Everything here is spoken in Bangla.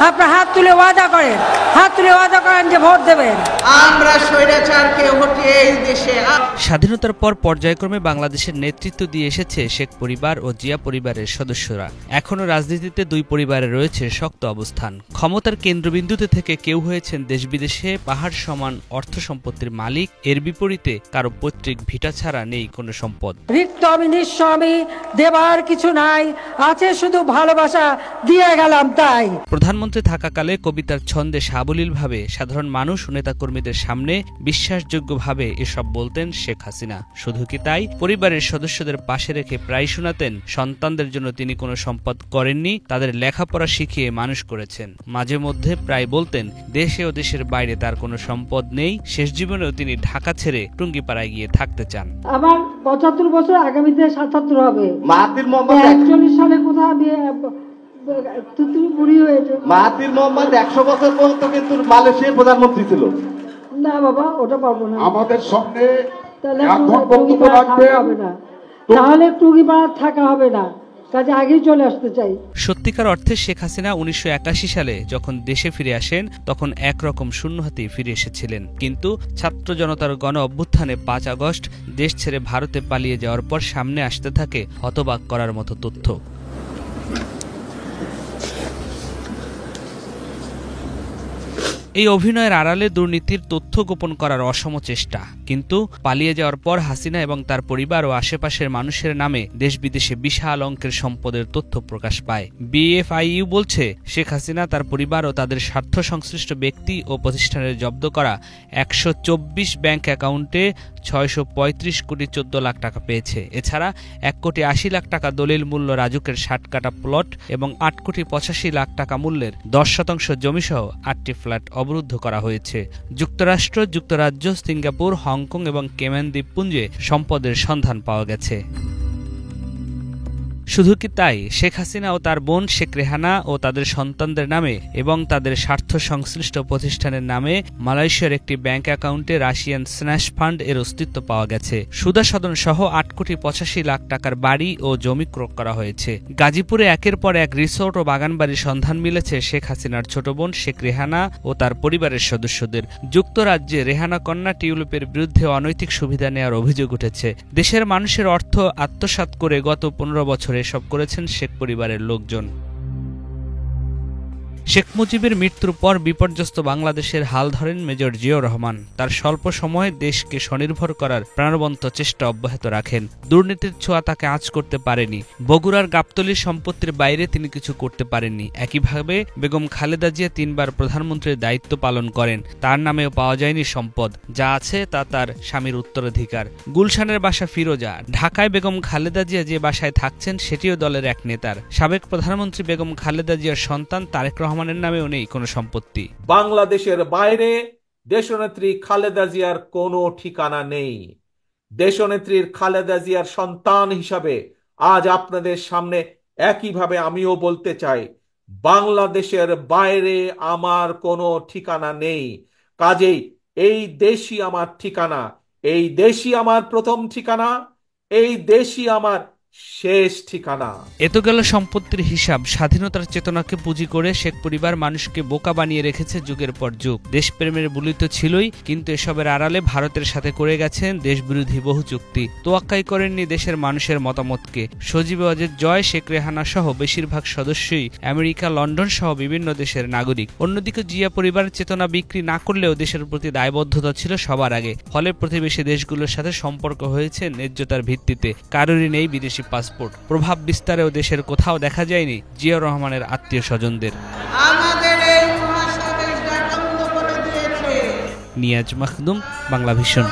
আপনার হাত তুলে ওয়াদা করেন যে ভোট দেবেন। আমরা স্বৈরাচারকে হটিয়ে এই দেশে। স্বাধীনতার পর পর্যায়ক্রমে বাংলাদেশের নেতৃত্ব দিয়ে এসেছে শেখ পরিবার ও জিয়া পরিবারের সদস্যরা। এখনও রাজনীতিতে দুই পরিবারে রয়েছে শক্ত অবস্থান। ক্ষমতার কেন্দ্রবিন্দুতে থেকে কেউ হয়েছেন দেশ বিদেশে পাহাড় সমান অর্থ সম্পত্তির মালিক। এর বিপরীতে কারো পৈতৃক ভিটা ছাড়া নেই কোনো সম্পদ। রিক্ত আমি নিঃস্ব, আমি দেবার কিছু নাই, আছে শুধু ভালোবাসা, দিয়ে গেলাম তাই। প্রধানমন্ত্রী থাকাকালে কবিতার ছন্দে সাবলীলভাবে সাধারণ মানুষ ও নেতাকর্মীদের সামনে বিশ্বাসযোগ্যভাবে এসব বলতেন শেখ হাসিনা। শুধু কি তাই, পরিবারের সদস্যদের পাশে রেখে প্রায় শোনাতেন সন্তানদের জন্য তিনি কোনো সম্পদ করেননি, তাদের লেখাপড়া শিখিয়ে মানুষ করেছেন। মাঝে মধ্যে প্রায় বলতেন দেশে ও দেশের বাইরে তার কোনো সম্পদ নেই, শেষ জীবনেও তিনি ঢাকা ছেড়ে টুঙ্গিপাড়ায় গিয়ে থাকতে চান। আমার 75 বছর, আগামীতে 77 হবে। মাহাতির মোহাম্মদ 41 সালে কোথাও তুমি বুড়ি হয়েছে। মাহাতির মোহাম্মদ 100 বছর পর্যন্ত কিন্তু মালয়েশিয়ার প্রধানমন্ত্রী ছিল। না বাবা, ওটা পারবো না। আমাদের সামনে তাহলে টুঙ্গিপাড়া থাকা হবে না, কাজে আগেই চলে আসতে চাই। সত্যিকার অর্থে শেখ হাসিনা 1981 সালে যখন দেশে ফিরে আসেন তখন একরকম শূন্য হাতেই ফিরে এসেছিলেন। কিন্তু ছাত্র জনতার গণ অভ্যুত্থানে 5 আগস্ট দেশ ছেড়ে ভারতে পালিয়ে যাওয়ার পর সামনে আসতে থাকে হতবাক করার মতো তথ্য। এই অভিনয়ের আড়ালে দুর্নীতির তথ্য গোপন করার অসম চেষ্টা। কিন্তু পালিয়ে যাওয়ার পর হাসিনা এবং তার পরিবার ও আশেপাশের মানুষের নামে দেশ বিদেশে বিশাল অঙ্কের সম্পদের তথ্য প্রকাশ পায়। বিএফআইইউ বলছে শেখ হাসিনা, তার পরিবার ও তাদের স্বার্থ সংশ্লিষ্ট ব্যক্তি ও প্রতিষ্ঠানের জব্দ করা 124 ব্যাংক অ্যাকাউন্টে 635 কোটি 14 লাখ টাকা পেয়েছে। এছাড়া 1 কোটি 80 লাখ টাকা দলিল মূল্য রাজুকের 60 কাঠা প্লট এবং 8 কোটি 85 লাখ টাকা মূল্যের 10% জমিসহ 8টি ফ্ল্যাট অবরুদ্ধ করা হয়েছে। যুক্তরাষ্ট্র, যুক্তরাজ্য, সিঙ্গাপুর, হংকং এবং কেম্যান দ্বীপপুঞ্জে সম্পদের সন্ধান পাওয়া গেছে। শুধু কি তাই, শেখ হাসিনা ও তার বোন শেখ রেহানা ও তাদের সন্তানদের নামে এবং তাদের স্বার্থ সংশ্লিষ্ট প্রতিষ্ঠানের নামে মালয়েশিয়ার একটি ব্যাংক অ্যাকাউন্টে রাশিয়ান স্ন্যাশ ফান্ড এর অস্তিত্ব পাওয়া গেছে। সুদাসদন সহ 8 কোটি 85 লাখ টাকার বাড়ি ও জমি ক্রয় করা হয়েছে। গাজীপুরে একের পর এক রিসোর্ট ও বাগানবাড়ির সন্ধান মিলেছে শেখ হাসিনার ছোট বোন শেখ রেহানা ও তার পরিবারের সদস্যদের। যুক্তরাজ্যে রেহানা কন্যা টিউলিপের বিরুদ্ধে অনৈতিক সুবিধা নেওয়ার অভিযোগ উঠেছে। দেশের মানুষের অর্থ আত্মসাৎ করে গত 15 বছরে এসব করেছেন শেখ পরিবারের লোকজন। শেখ মুজিবের মৃত্যুর পর বিপর্যস্ত বাংলাদেশের হাল ধরেন মেজর জিয়াউর রহমান। তার স্বল্প সময়ে দেশকে স্বনির্ভর করার প্রাণবন্ত চেষ্টা অব্যাহত রাখেন। দুর্নীতির ছোঁয়া তাকে আঁচ করতে পারেনি। বগুড়ার গাবতলীর সম্পত্তির বাইরে তিনি কিছু করতে পারেননি। একইভাবে বেগম খালেদা জিয়া 3 বার প্রধানমন্ত্রীর দায়িত্ব পালন করেন। তার নামেও পাওয়া যায়নি সম্পদ, যা আছে তা তার স্বামীর উত্তরাধিকার। গুলশানের বাসা ফিরোজা। ঢাকায় বেগম খালেদা জিয়া যে বাসায় থাকছেন সেটিও দলের এক নেতার। সাবেক প্রধানমন্ত্রী বেগম খালেদা জিয়ার সন্তান তারেক রহমানের নামেও নেই কোনো সম্পত্তি। বাংলাদেশের বাইরে দেশনেত্রী খালেদা জিয়ার কোনো ঠিকানা নেই। দেশনেত্রীর খালেদা জিয়ার সন্তান হিসাবে আজ আপনাদের সামনে একইভাবে আমিও বলতে চাই, বাংলাদেশের বাইরে আমার কোনো ঠিকানা নেই। কাজেই এই দেশই আমার ঠিকানা, এই দেশই আমার প্রথম ঠিকানা, এই দেশই আমার শেষ ঠিকানা। এত গেল সম্পত্তির হিসাব। স্বাধীনতার চেতনাকে পুঁজি করে শেখ পরিবার মানুষকে বোকা বানিয়ে রেখেছে যুগের পর যুগ। দেশপ্রেমের বুলি তো ছিলই, কিন্তু এসবের আড়ালে ভারতের সাথে করে গেছেন দেশবিরোধী বহু চুক্তি। তোয়াক্কাই করেননি দেশের মানুষের মতামতকে। সজীবে অজের জয়, শেখ রেহানা সহ বেশিরভাগ সদস্যই আমেরিকা, লন্ডন সহ বিভিন্ন দেশের নাগরিক। অন্যদিকে জিয়া পরিবারের চেতনা বিক্রি না করলেও দেশের প্রতি দায়বদ্ধতা ছিল সবার আগে। ফলে প্রতিবেশী দেশগুলোর সাথে সম্পর্ক হয়েছে ন্যায্যতার ভিত্তিতে। কারোরই নেই বিদেশি পাসপোর্ট। প্রভাব বিস্তারেও দেশের কোথাও দেখা যায়নি জিয়াউর রহমানের আত্মীয় স্বজনদের। নিয়াজ মাখদুম, বাংলা ভিশন।